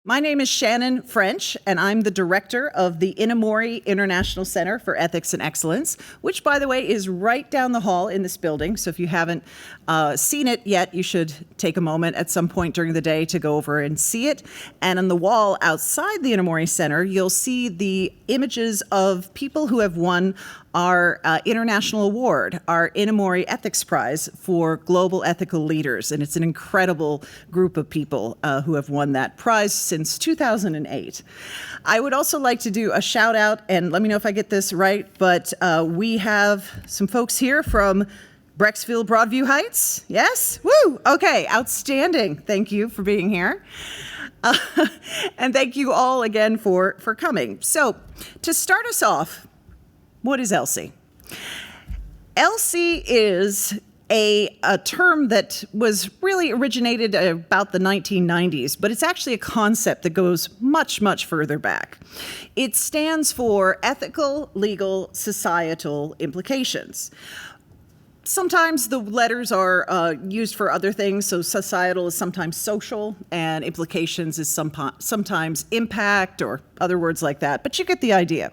My name is Shannon French, and I'm the director of the Inamori International Center for Ethics and Excellence, which, by the way, is right down the hall in this building. So if you haven't seen it yet, you should take a moment at some point during the day to go over and see it. And on the wall outside the Inamori Center, you'll see the images of people who have won our international award, our Inamori Ethics Prize for Global Ethical Leaders. And it's an incredible group of people who have won that prize since 2008. I would also like to do a shout out, and let me know if I get this right, but we have some folks here from Brecksville, Broadview Heights. Yes? Woo! Okay, outstanding. Thank you for being here. And thank you all again for coming. So to start us off, what is ELSI? ELSI is a term that was really originated about the 1990s, but it's actually a concept that goes much, much further back. It stands for ethical, legal, societal implications. Sometimes the letters are used for other things, so societal is sometimes social, and implications is sometimes impact or other words like that, but you get the idea.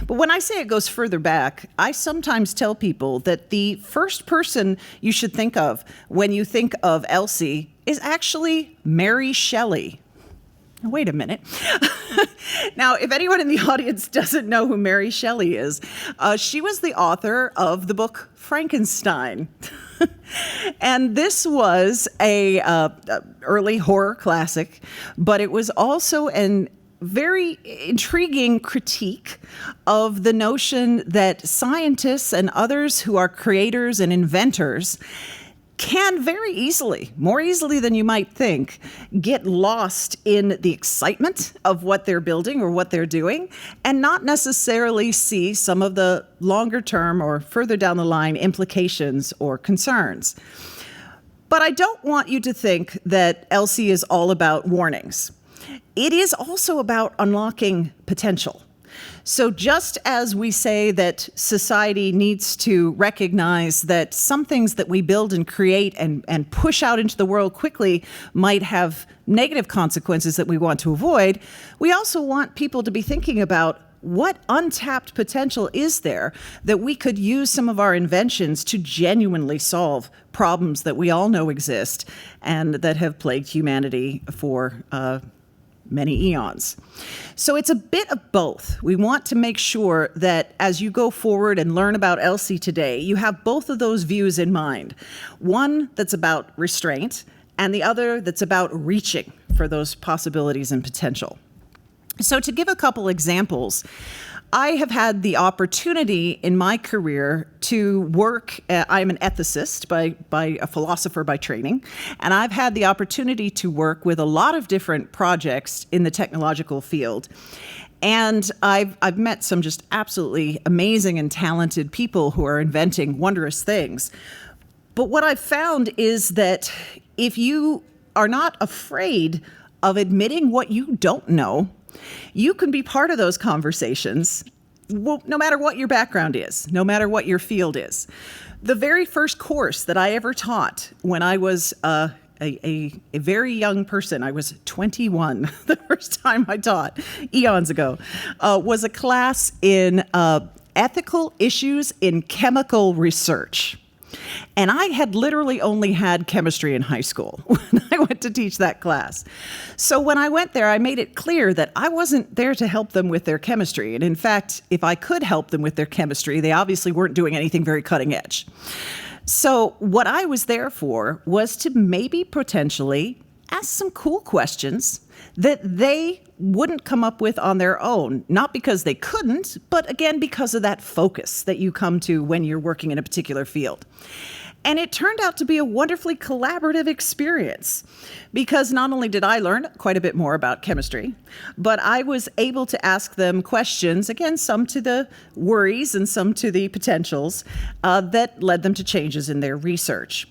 But when I say it goes further back, I sometimes tell people that the first person you should think of when you think of ELSI is actually Mary Shelley. Wait a minute. Now, if anyone in the audience doesn't know who Mary Shelley is, she was the author of the book Frankenstein. And this was a early horror classic, but it was also an very intriguing critique of the notion that scientists and others who are creators and inventors can very easily, more easily than you might think, get lost in the excitement of what they're building or what they're doing and not necessarily see some of the longer term or further down the line implications or concerns. But I don't want you to think that ELSI is all about warnings. It is also about unlocking potential. So just as we say that society needs to recognize that some things that we build and create and push out into the world quickly might have negative consequences that we want to avoid, we also want people to be thinking about what untapped potential is there that we could use some of our inventions to genuinely solve problems that we all know exist and that have plagued humanity for many eons. So it's a bit of both. We want to make sure that as you go forward and learn about ELSI today, you have both of those views in mind. One that's about restraint and the other that's about reaching for those possibilities and potential. So to give a couple examples, I have had the opportunity in my career to work, I'm an ethicist by a philosopher by training, and I've had the opportunity to work with a lot of different projects in the technological field. And I've met some just absolutely amazing and talented people who are inventing wondrous things. But what I've found is that if you are not afraid of admitting what you don't know, you can be part of those conversations, well, no matter what your background is, no matter what your field is. The very first course that I ever taught when I was a very young person, I was 21 the first time I taught, eons ago, was a class in ethical issues in chemical research. And I had literally only had chemistry in high school when I went to teach that class. So when I went there, I made it clear that I wasn't there to help them with their chemistry. And in fact, if I could help them with their chemistry, they obviously weren't doing anything very cutting edge. So what I was there for was to maybe potentially ask some cool questions that they wouldn't come up with on their own, not because they couldn't, but again, because of that focus that you come to when you're working in a particular field. And it turned out to be a wonderfully collaborative experience because not only did I learn quite a bit more about chemistry, but I was able to ask them questions, again, some to the worries and some to the potentials that led them to changes in their research.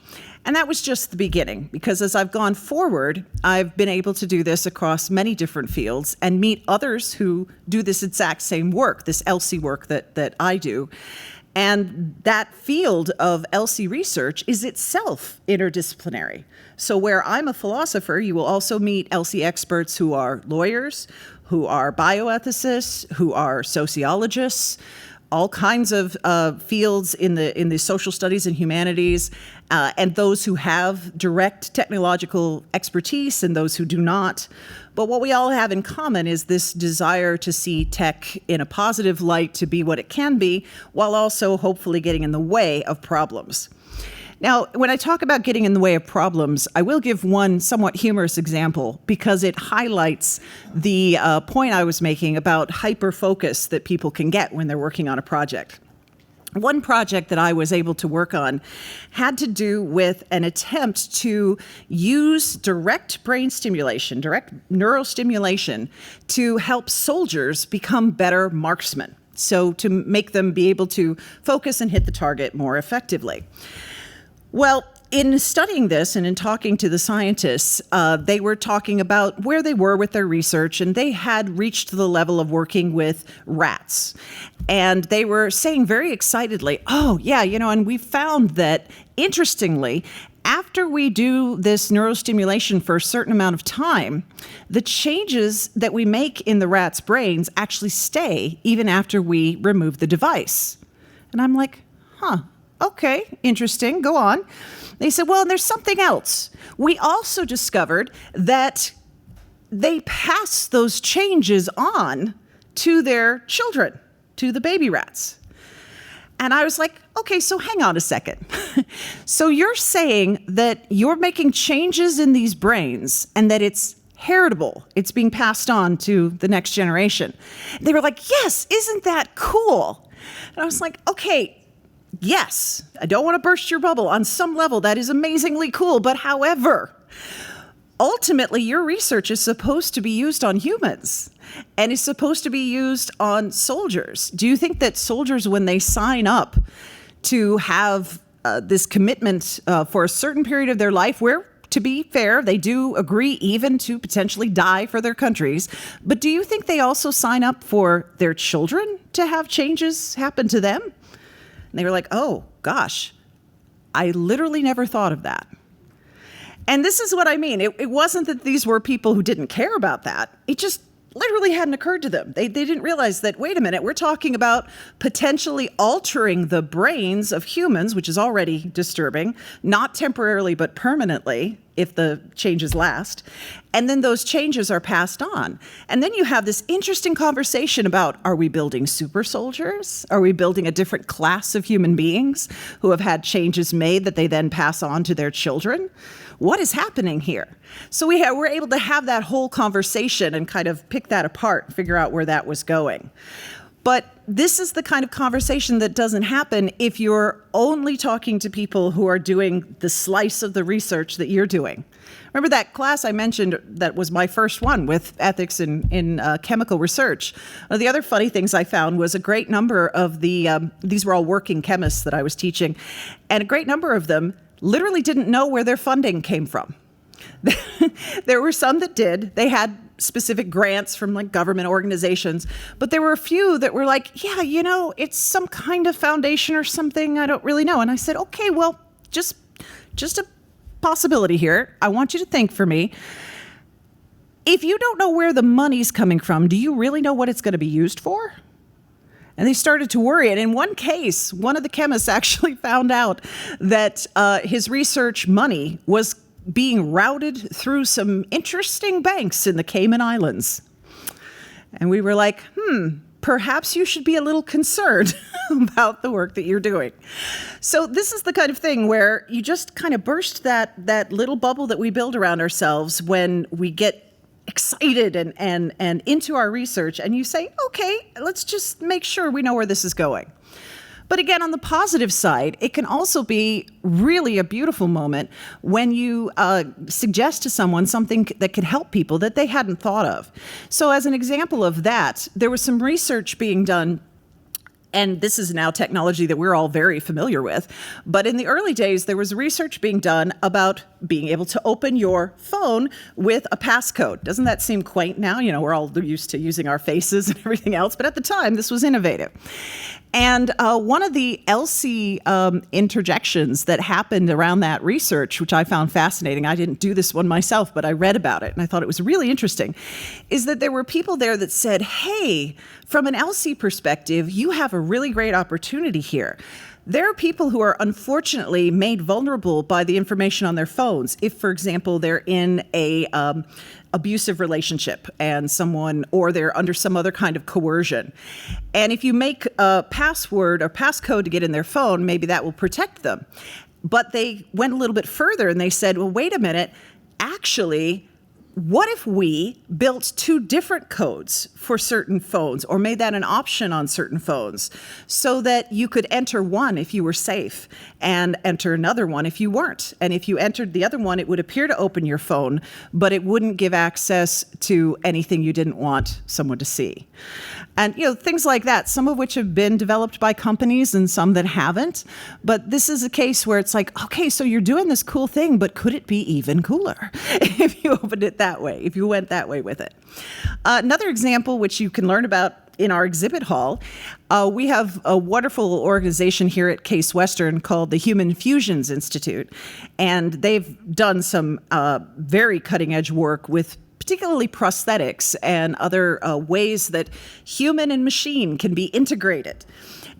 And that was just the beginning, because as I've gone forward, I've been able to do this across many different fields and meet others who do this exact same work, this ELSI work that I do. And that field of ELSI research is itself interdisciplinary. So where I'm a philosopher, you will also meet ELSI experts who are lawyers, who are bioethicists, who are sociologists, all kinds of fields in the social studies and humanities, and those who have direct technological expertise and those who do not. But what we all have in common is this desire to see tech in a positive light, to be what it can be, while also hopefully getting in the way of problems. Now, when I talk about getting in the way of problems, I will give one somewhat humorous example because it highlights the point I was making about hyper-focus that people can get when they're working on a project. One project that I was able to work on had to do with an attempt to use direct brain stimulation, direct neurostimulation, to help soldiers become better marksmen, so to make them be able to focus and hit the target more effectively. Well, in studying this and in talking to the scientists, they were talking about where they were with their research, and they had reached the level of working with rats. And they were saying very excitedly, oh, yeah, and we found that, interestingly, after we do this neurostimulation for a certain amount of time, the changes that we make in the rats' brains actually stay even after we remove the device. And I'm like, okay, interesting, go on. They said, well, and there's something else. We also discovered that they pass those changes on to their children, to the baby rats. And I was like, okay, so hang on a second. So you're saying that you're making changes in these brains and that it's heritable, it's being passed on to the next generation. They were like, yes, isn't that cool? And I was like, okay, yes, I don't want to burst your bubble. On some level, that is amazingly cool. But however, ultimately, your research is supposed to be used on humans and is supposed to be used on soldiers. Do you think that soldiers, when they sign up to have this commitment for a certain period of their life, where, to be fair, they do agree even to potentially die for their countries, but do you think they also sign up for their children to have changes happen to them? And they were like, oh, gosh, I literally never thought of that. And this is what I mean. It wasn't that these were people who didn't care about that. It just literally hadn't occurred to them. They didn't realize that, wait a minute, we're talking about potentially altering the brains of humans, which is already disturbing, not temporarily but permanently, if the changes last. And then those changes are passed on. And then you have this interesting conversation about, are we building super soldiers? Are we building a different class of human beings who have had changes made that they then pass on to their children? What is happening here? So we're able to have that whole conversation and kind of pick that apart and figure out where that was going. But this is the kind of conversation that doesn't happen if you're only talking to people who are doing the slice of the research that you're doing. Remember that class I mentioned that was my first one with ethics in chemical research? One of the other funny things I found was a great number of these were all working chemists that I was teaching, and a great number of them literally didn't know where their funding came from. There were some that did. They had specific grants from like government organizations, but there were a few that were like, yeah, it's some kind of foundation or something, I don't really know. And I said, okay, well, just a possibility here. I want you to think for me. If you don't know where the money's coming from, do you really know what it's going to be used for? And they started to worry. And in one case, one of the chemists actually found out that his research money was being routed through some interesting banks in the Cayman Islands. And we were like, perhaps you should be a little concerned about the work that you're doing. So this is the kind of thing where you just kind of burst that little bubble that we build around ourselves when we get excited and into our research, and you say, okay, let's just make sure we know where this is going. But again, on the positive side, it can also be really a beautiful moment when you suggest to someone something that could help people that they hadn't thought of. So as an example of that, there was some research being done, and this is now technology that we're all very familiar with. But in the early days, there was research being done about being able to open your phone with a passcode. Doesn't that seem quaint now? You know, we're all used to using our faces and everything else, but at the time, this was innovative. And one of the ELSI interjections that happened around that research, which I found fascinating, I didn't do this one myself, but I read about it and I thought it was really interesting, is that there were people there that said, hey, from an ELSI perspective, you have a really great opportunity here. There are people who are unfortunately made vulnerable by the information on their phones. If, for example, they're in a abusive relationship and or they're under some other kind of coercion. And if you make a password or passcode to get in their phone, maybe that will protect them. But they went a little bit further and they said, well, wait a minute, actually, what if we built two different codes for certain phones or made that an option on certain phones so that you could enter one if you were safe and enter another one if you weren't? And if you entered the other one, it would appear to open your phone, but it wouldn't give access to anything you didn't want someone to see. And, you know, things like that, some of which have been developed by companies and some that haven't. But this is a case where it's like, okay, so you're doing this cool thing, but could it be even cooler if you opened it that way, if you went that way with it? Another example, which you can learn about in our exhibit hall, we have a wonderful organization here at Case Western called the Human Fusions Institute. And they've done some very cutting edge work with particularly prosthetics and other ways that human and machine can be integrated.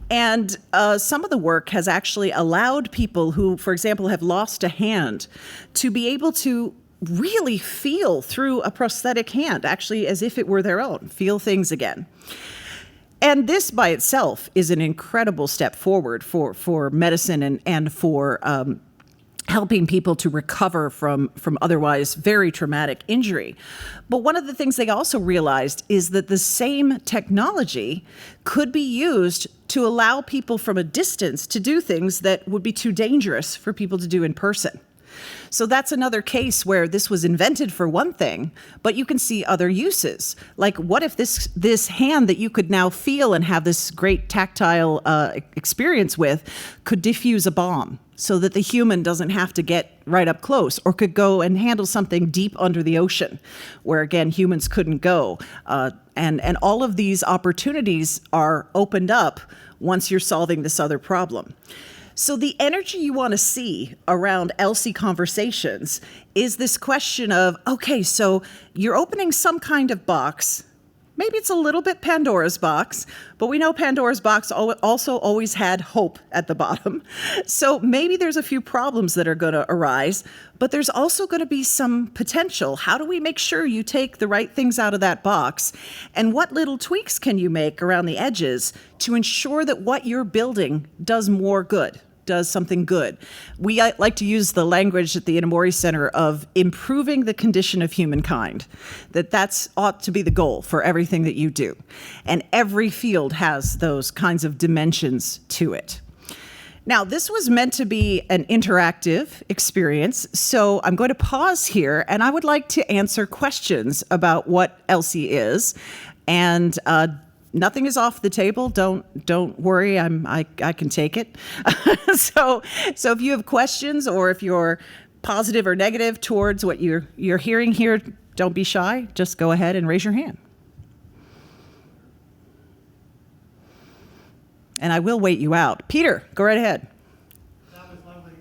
And some of the work has actually allowed people who, for example, have lost a hand to be able to really feel through a prosthetic hand, actually as if it were their own, feel things again. And this by itself is an incredible step forward for medicine and for helping people to recover from otherwise very traumatic injury. But one of the things they also realized is that the same technology could be used to allow people from a distance to do things that would be too dangerous for people to do in person. So that's another case where this was invented for one thing, but you can see other uses. Like, what if this hand that you could now feel and have this great tactile experience with could defuse a bomb so that the human doesn't have to get right up close, or could go and handle something deep under the ocean where, again, humans couldn't go. And all of these opportunities are opened up once you're solving this other problem. So the energy you want to see around ELSI conversations is this question of, okay, so you're opening some kind of box. Maybe it's a little bit Pandora's box, but we know Pandora's box also always had hope at the bottom. So maybe there's a few problems that are going to arise, but there's also going to be some potential. How do we make sure you take the right things out of that box? And what little tweaks can you make around the edges to ensure that what you're building does more good? Does something good. We like to use the language at the Inamori Center of improving the condition of humankind, that's ought to be the goal for everything that you do. And every field has those kinds of dimensions to it. Now, this was meant to be an interactive experience, so I'm going to pause here, and I would like to answer questions about what ELSI is. And nothing is off the table. Don't worry. I can take it. So if you have questions, or if you're positive or negative towards what you're hearing here, don't be shy. Just go ahead and raise your hand. And I will wait you out. Peter, go right ahead. That was lovely,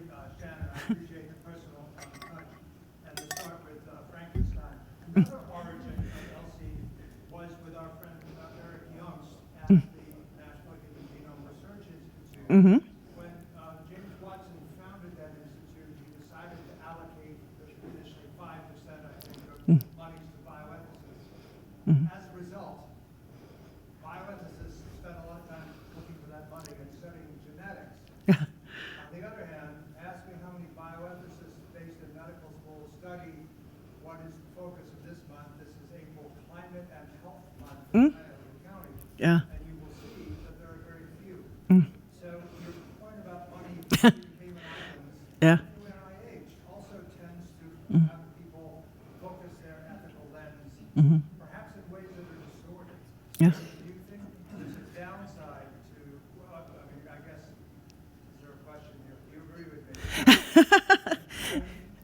Shannon. I appreciate the personal touch. And to start with Frankenstein. Another origin of ELSI was with our friend Eric Youngst at the National Human Genome Research Institute. Mm-hmm. When James Watson founded that institute, he decided to allocate initially 5%, I think, of monies to bioethicists. Mm-hmm. As a result, bioethicists spent a lot of time looking for that money and studying genetics. On the other hand, ask me how many bioethicists based in medical school study what is the focus of this month. This is April Climate and Health Month in Cuyahoga County. Yeah. And you will see that there are very few. So your point about money in Cayman Islands, Yeah. through NIH, also tends to have people focus their ethical lens, perhaps in ways that are distorted. Yes. Do you think there's a downside to, well, I mean, I guess, is there a question here? Do you agree with me?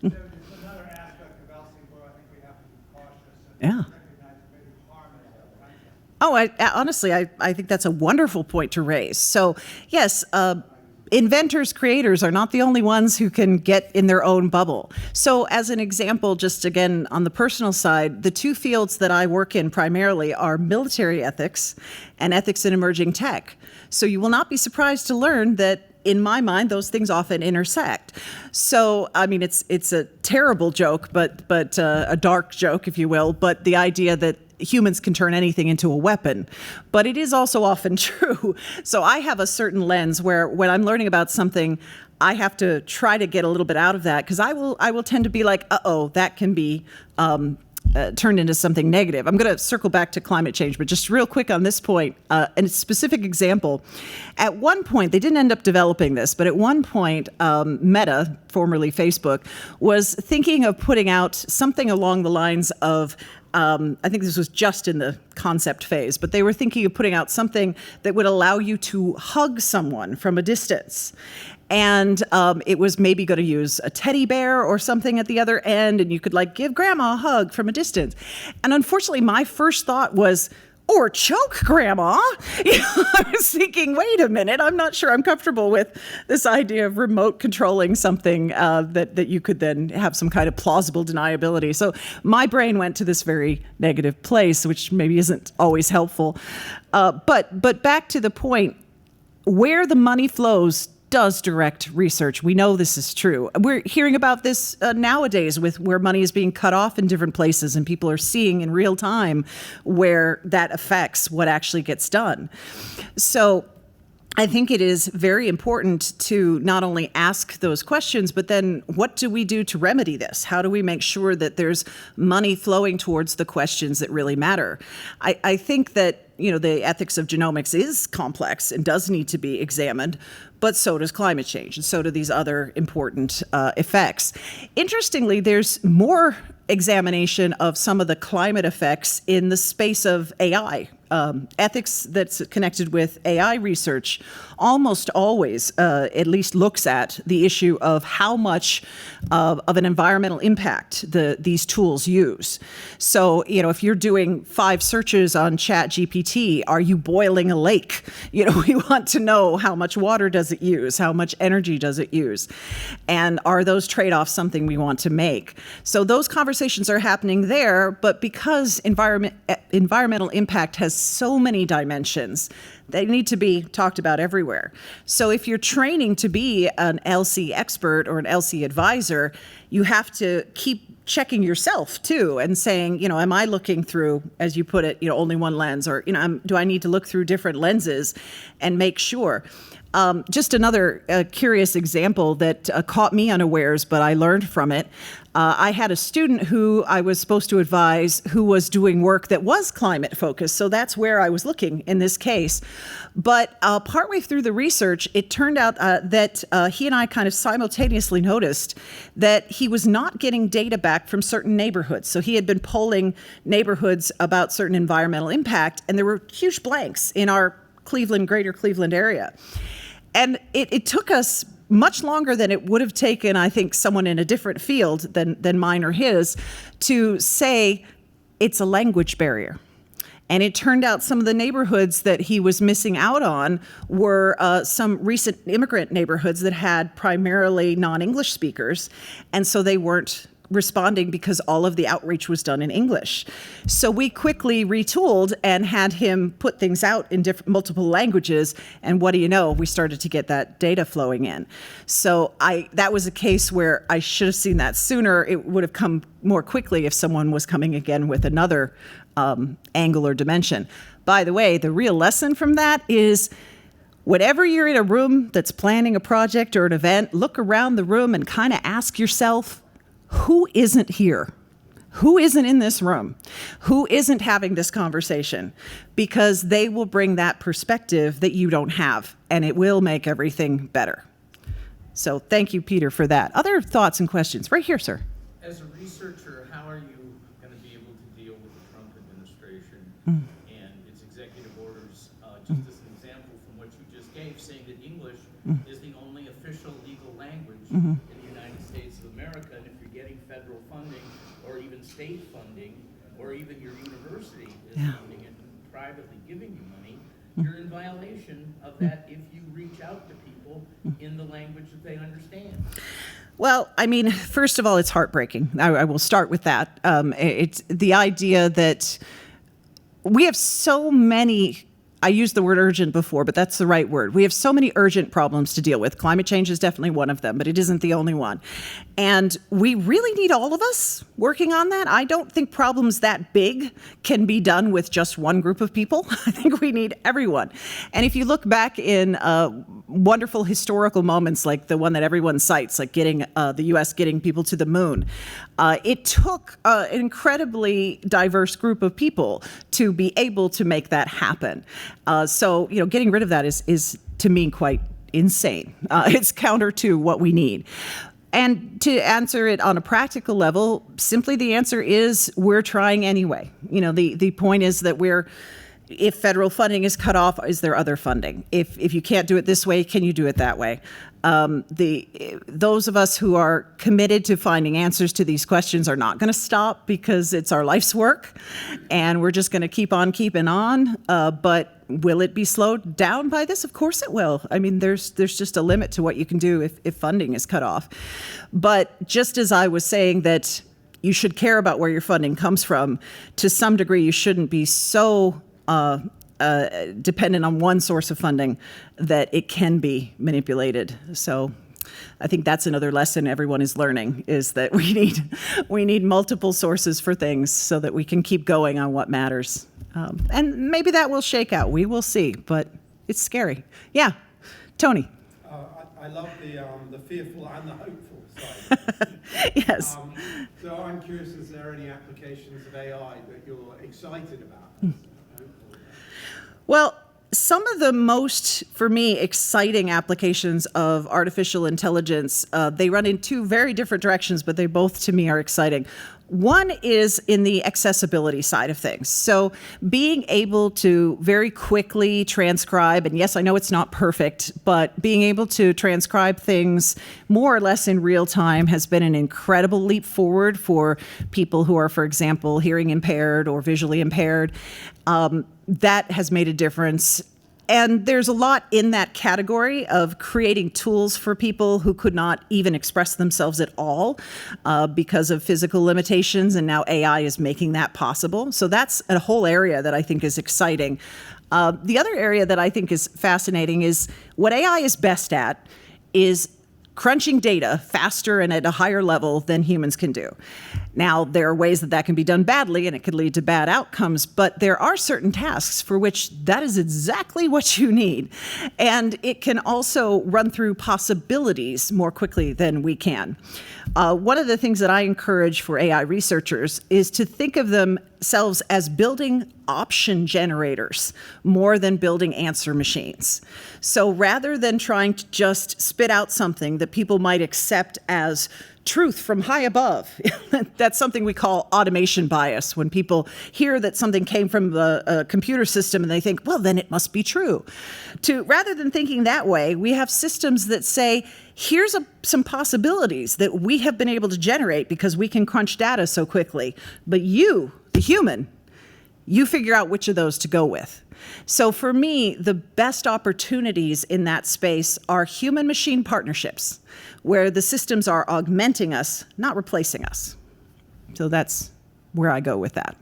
So No, honestly, I think that's a wonderful point to raise. So, yes, inventors, creators are not the only ones who can get in their own bubble. So, as an example, just again on the personal side, the two fields that I work in primarily are military ethics and ethics in emerging tech. So, you will not be surprised to learn that in my mind, those things often intersect. So, I mean, it's a terrible joke, but a dark joke, if you will. But the idea that humans can turn anything into a weapon, but it is also often true. So, I have a certain lens where when I'm learning about something, I have to try to get a little bit out of that because I will tend to be like, that can be turned into something negative. I'm going to circle back to climate change, but just real quick on this point, and a specific example. At one point, they didn't end up developing this, but at one point, Meta, formerly Facebook, was thinking of putting out something along the lines of, I think this was just in the concept phase, but they were thinking of putting out something that would allow you to hug someone from a distance. And it was maybe going to use a teddy bear or something at the other end, and you could like give grandma a hug from a distance. And unfortunately, my first thought was, or choke grandma. I was thinking, wait a minute, I'm not sure I'm comfortable with this idea of remote controlling something that you could then have some kind of plausible deniability. So my brain went to this very negative place, which maybe isn't always helpful. But back to the point, where the money flows does direct research. We know this is true. We're hearing about this nowadays with where money is being cut off in different places, and people are seeing in real time where that affects what actually gets done. So I think it is very important to not only ask those questions, but then what do we do to remedy this? How do we make sure that there's money flowing towards the questions that really matter? I think that the ethics of genomics is complex and does need to be examined, but so does climate change, and so do these other important effects. Interestingly, there's more examination of some of the climate effects in the space of AI. Ethics that's connected with AI research almost always at least looks at the issue of how much of an environmental impact these tools use. So, if you're doing 5 searches on ChatGPT, are you boiling a lake? We want to know how much water does it use? How much energy does it use? And are those trade-offs something we want to make? So those conversations are happening there, but because environmental impact has so many dimensions, they need to be talked about everywhere. So if you're training to be an ELSI expert or an ELSI advisor, you have to keep checking yourself too and saying, am I looking through, as you put it, only one lens, or do I need to look through different lenses and make sure? Just another curious example that caught me unawares, but I learned from it. I had a student who I was supposed to advise who was doing work that was climate focused. So that's where I was looking in this case. But partway through the research, it turned out that he and I kind of simultaneously noticed that he was not getting data back from certain neighborhoods. So he had been polling neighborhoods about certain environmental impact, and there were huge blanks in our greater Cleveland area. And it took us much longer than it would have taken, I think, someone in a different field than mine or his to say it's a language barrier. And it turned out some of the neighborhoods that he was missing out on were some recent immigrant neighborhoods that had primarily non-English speakers. And so they weren't responding because all of the outreach was done in English. So we quickly retooled and had him put things out in multiple languages. And what do you know? We started to get that data flowing in. So that was a case where I should have seen that sooner. It would have come more quickly if someone was coming again with another angle or dimension. By the way, the real lesson from that is whenever you're in a room that's planning a project or an event, look around the room and kind of ask yourself, who isn't here? Who isn't in this room? Who isn't having this conversation? Because they will bring that perspective that you don't have, and it will make everything better. So thank you, Peter, for that. Other thoughts and questions? Right here, sir. As a researcher, how are you going to be able to deal with the Trump administration and its executive orders? Just as an example from what you just gave, saying that English is the only official legal language in the United States of America, and if you're getting federal funding or even state funding or even your university is funding it, privately giving you money, you're in violation of that if you reach out to people in the language that they understand. Well, I mean, first of all, it's heartbreaking. I will start with that. It's the idea that we have so many, I used the word urgent before, but that's the right word. We have so many urgent problems to deal with. Climate change is definitely one of them, but it isn't the only one. And we really need all of us working on that. I don't think problems that big can be done with just one group of people. I think we need everyone. And if you look back in wonderful historical moments like the one that everyone cites, like getting the U.S. getting people to the moon, it took an incredibly diverse group of people to be able to make that happen. So, getting rid of that is to me quite insane. It's counter to what we need. And to answer it on a practical level, simply the answer is we're trying anyway. The point is that if federal funding is cut off, is there other funding? If you can't do it this way, can you do it that way? Those of us who are committed to finding answers to these questions are not going to stop because it's our life's work, and we're just going to keep on keeping on. But will it be slowed down by this? Of course it will. I mean, there's just a limit to what you can do if funding is cut off. But just as I was saying that you should care about where your funding comes from, to some degree you shouldn't be so dependent on one source of funding that it can be manipulated. So I think that's another lesson everyone is learning, is that we need multiple sources for things so that we can keep going on what matters. And maybe that will shake out. We will see, but it's scary. Yeah, Tony. I love the fearful and the hopeful side. Yes. So I'm curious, is there any applications of AI that you're excited about? Well, some of the most, for me, exciting applications of artificial intelligence, they run in two very different directions, but they both, to me, are exciting. One is in the accessibility side of things. So being able to very quickly transcribe, and yes, I know it's not perfect, but being able to transcribe things more or less in real time has been an incredible leap forward for people who are, for example, hearing impaired or visually impaired. That has made a difference. And there's a lot in that category of creating tools for people who could not even express themselves at all because of physical limitations, and now AI is making that possible. So that's a whole area that I think is exciting. The other area that I think is fascinating is what AI is best at is crunching data faster and at a higher level than humans can do. Now, there are ways that can be done badly and it could lead to bad outcomes, but there are certain tasks for which that is exactly what you need. And it can also run through possibilities more quickly than we can. One of the things that I encourage for AI researchers is to think of themselves as building option generators more than building answer machines. So rather than trying to just spit out something that people might accept as truth from high above, that's something we call automation bias, when people hear that something came from the computer system and they think, well, then it must be true. Rather than thinking that way, we have systems that say, here's some possibilities that we have been able to generate because we can crunch data so quickly. But you, the human, you figure out which of those to go with. So for me, the best opportunities in that space are human-machine partnerships, where the systems are augmenting us, not replacing us. So that's where I go with that.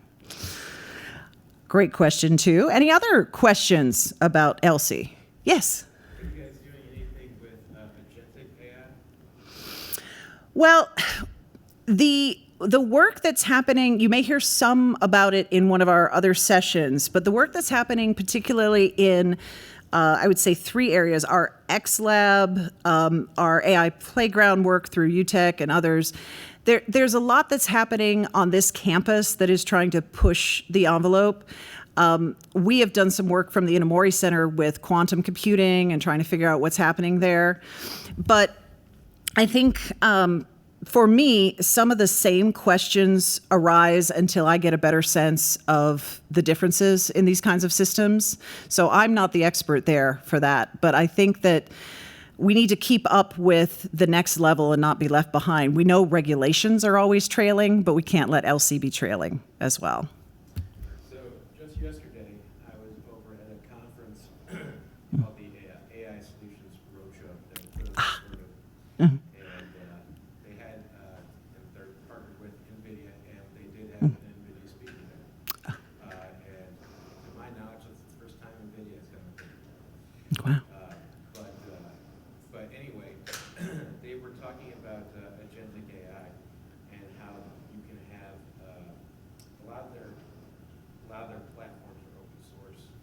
Great question, too. Any other questions about ELSI? Yes? Are you guys doing anything with agentic AI? Well, the work that's happening, you may hear some about it in one of our other sessions, but the work that's happening particularly in, I would say, 3 areas, our XLab, our AI playground work through UTech and others. There's a lot that's happening on this campus that is trying to push the envelope. We have done some work from the Inamori Center with quantum computing and trying to figure out what's happening there. But I think for me, some of the same questions arise until I get a better sense of the differences in these kinds of systems. So I'm not the expert there for that, but I think that we need to keep up with the next level and not be left behind. We know regulations are always trailing, but we can't let ELSI be trailing as well. So just yesterday,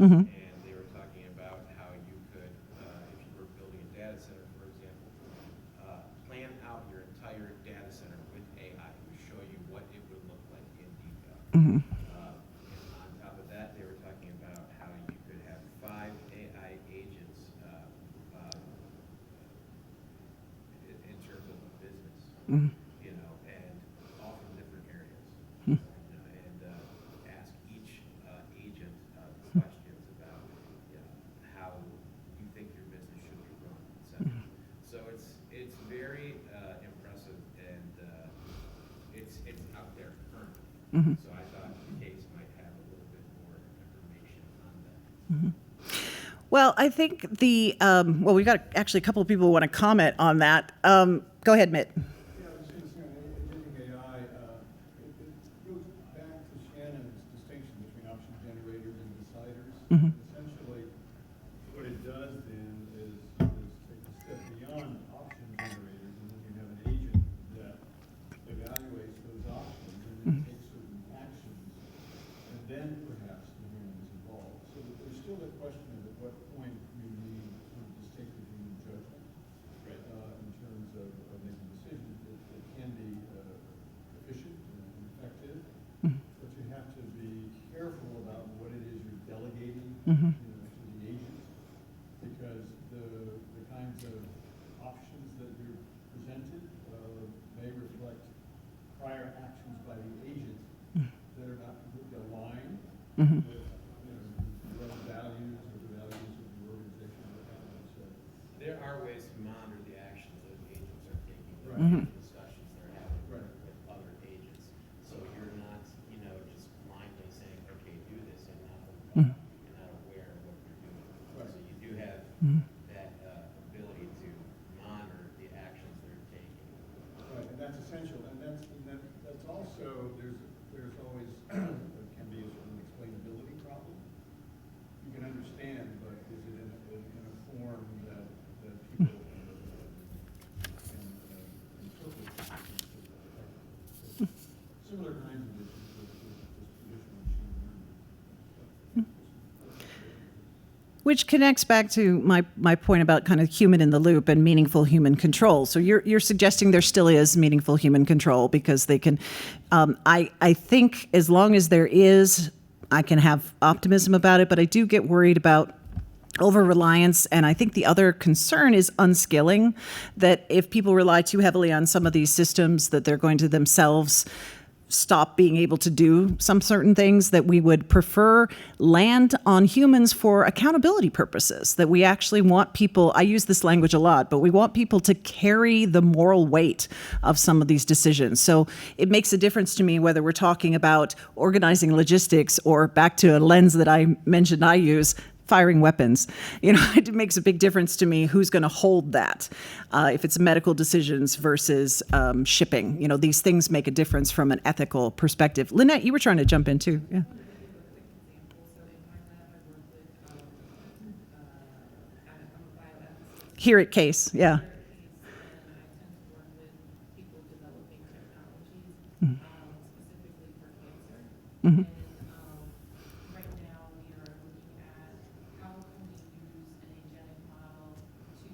and they were talking about how you could, if you were building a data center, for example, plan out your entire data center with AI to show you what it would look like in detail. And on top of that, they were talking about how you could have 5 AI agents in terms of a business, and all from different areas, and ask each agent questions about how you think your business should be run, etc. So it's very impressive, and it's out there currently. So I thought the case might have a little bit more information on that. Well, I think we've got actually a couple of people who want to comment on that. Go ahead, Mitt. Yeah, I was going to say, agentic AI, it goes back to Shannon's distinction between option generators and deciders. Essentially, what it does then is take a step beyond option generators, and then you have an agent that evaluates those options and then takes certain actions, and then perhaps the human is involved. So that there's still that question of at what point you need sort of distinctive human judgment in terms of making decisions that can be efficient and effective, but you have to be careful about what it is you're delegating to the agent, because the kinds of options that you're presented may reflect prior actions by the agent that are not completely aligned with your own values or the values of the organization or what have you. So, There are ways to monitor the actions that agents are taking, Right. the discussions they're having Right. with other agents. So you're not, just blindly saying, okay, do this, and you're not aware of what you're doing. Right. So you do have that ability to monitor the actions they're taking. right, and that's essential, and that's also, there's always, what can be a sort of explainability problem. You can understand, but is it in a form that people can interpret effectively? Similar kinds of issues with traditional machine learning. Which connects back to my point about kind of human in the loop and meaningful human control. So you're suggesting there still is meaningful human control because they can. I think as long as there is, I can have optimism about it, but I do get worried about over-reliance, and I think the other concern is unskilling, that if people rely too heavily on some of these systems, that they're going to themselves stop being able to do some certain things, that we would prefer land on humans for accountability purposes, that we actually want people, I use this language a lot, but we want people to carry the moral weight of some of these decisions. So it makes a difference to me whether we're talking about organizing logistics or, back to a lens that I mentioned I use, firing weapons. It makes a big difference to me who's going to hold that. If it's medical decisions versus shipping, these things make a difference from an ethical perspective. Lynette, you were trying to jump in too. Yeah. Here at Case, yeah. Mm-hmm. Right now, we are looking at how can we use an agentic model to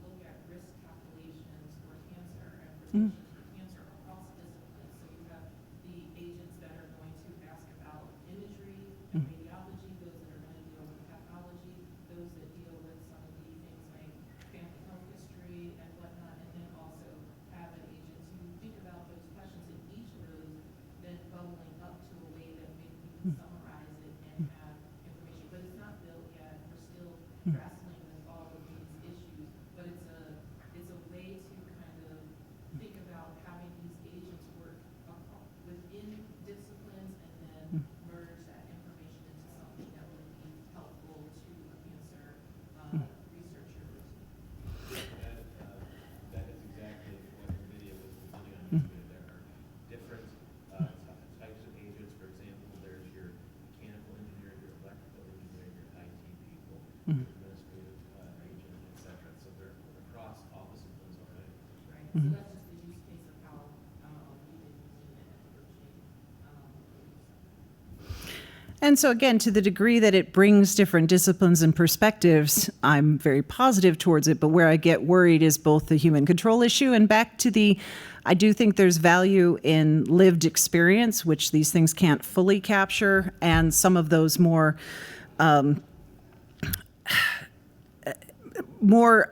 look at risk calculations for cancer and for patients for cancer across disciplines. So you have the agents that are going to ask about imagery and radiology, those that are going to deal with pathology, those that deal with some of the things like family health history and whatnot, and then also have an agent to think about those questions, and each of those then bubbling up to a way that we And so, again, to the degree that it brings different disciplines and perspectives, I'm very positive towards it. But where I get worried is both the human control issue and back to I do think there's value in lived experience, which these things can't fully capture, and some of those more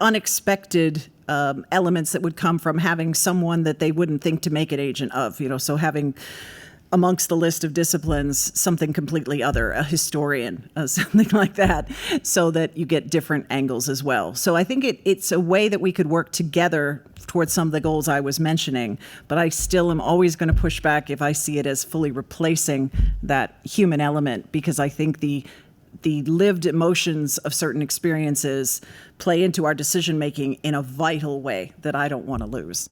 unexpected elements that would come from having someone that they wouldn't think to make an agent of, so having amongst the list of disciplines something completely other, a historian, something like that, so that you get different angles as well. So I think it's a way that we could work together towards some of the goals I was mentioning, but I still am always going to push back if I see it as fully replacing that human element, because I think the lived emotions of certain experiences play into our decision making in a vital way that I don't want to lose.